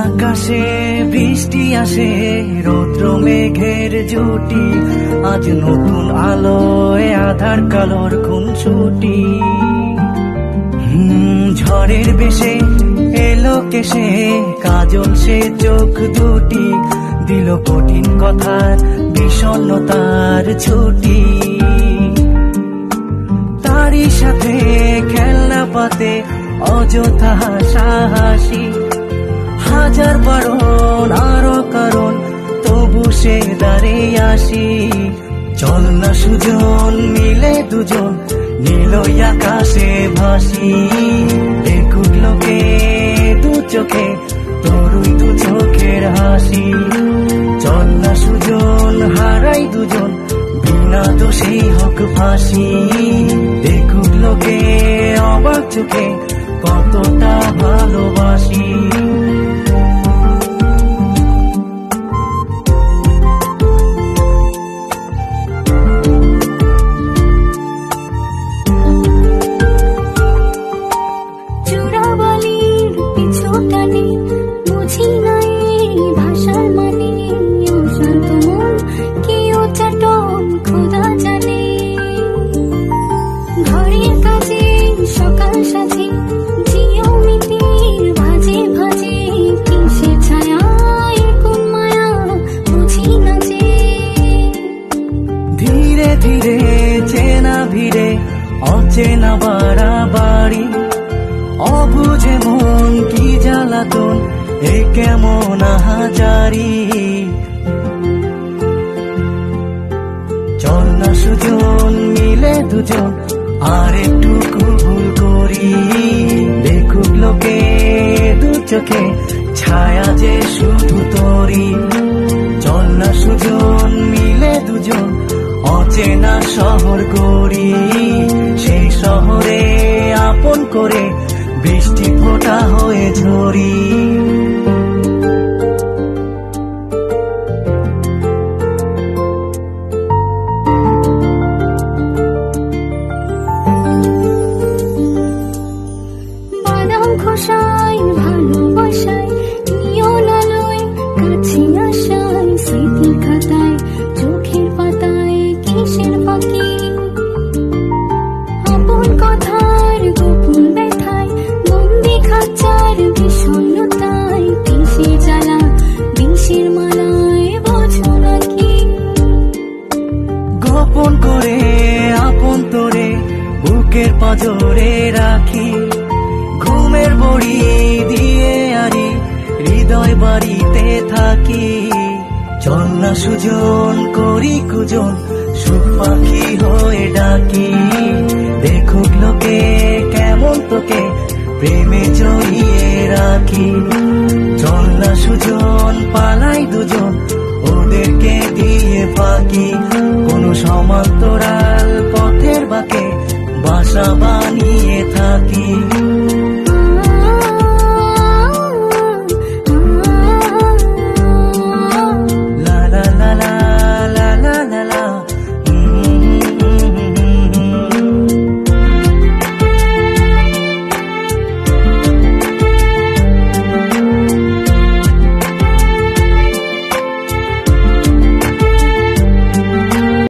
আকাশে বৃষ্টি আসে, রৌদ্র মেঘের জুটি, আজ নতুন আলোয় আধার কালোর খুনসুটি। ঝড়ের বেশে এলো কেসে, কাজল সে চোখ দুটি, দিল কঠিন কথার বিষণ্ণতার ছুটি। তারই সাথে খেলনা পাতে অযথা হাসাহাসি, হাজার বারণ আরো কারণ তবু সে দাঁড়িয়ে আসি। চল না সুজন মিলে দুজন, নীলই আকাশে ভাসি, দেখুক লোকে দু চোখে তোরই দু চোখের হাসি। চল না সুজন হারাই দুজন, বিনা দোষেই হোক ফাঁসি, দেখুক লোকে অবাক চোখে কতটা ভালোবাসি। ধীরে চেনা ভিড়ে অচেনা বাড়াবাড়ি, অবুঝে মন কি জ্বালাতন এ কেমন আহাজারি। চল না সুজন মিলে দুজন আর একটু ভুল করি, দেখুক লোকে দু চোখে ছায়া যে শুধু তোরি। চল না সুজন মিলে দুজন অচেনা শহর গড়ি, সেই শহরে আপন করে বৃষ্টি ফোঁটা হয়ে ঝরি। বাদাম খোসায় ভালোবাসায়, নিয়ন আলোয় কাছে আসায়, স্মৃতির খাতায় চোখের পাতায় কিসের ফাঁকি। আপন কথার গোপন ব্যথায়, বন্দি খাঁচার বিষণ্ণতায়, কিসের জ্বালা বিষের মালায় বোঝো নাকি। গোপন করে আপন তোরে বুকের পাঁজরে রাখি, ঘুমের বড়ি দিয়ে আরি হৃদয় বাড়িতে থাকি। চল না সুজন করি কুজন, সুখ পাখি হয়ে ডাকি, দেখুক লোকে কেমন তোকে প্রেমে জড়িয়ে রাখি। চল না সুজন পালাই দুজন, ওদেরকে দিয়ে ফাঁকি, কোন সমান্তরাল পথের বাঁকে বাসা বানিয়ে থাকি।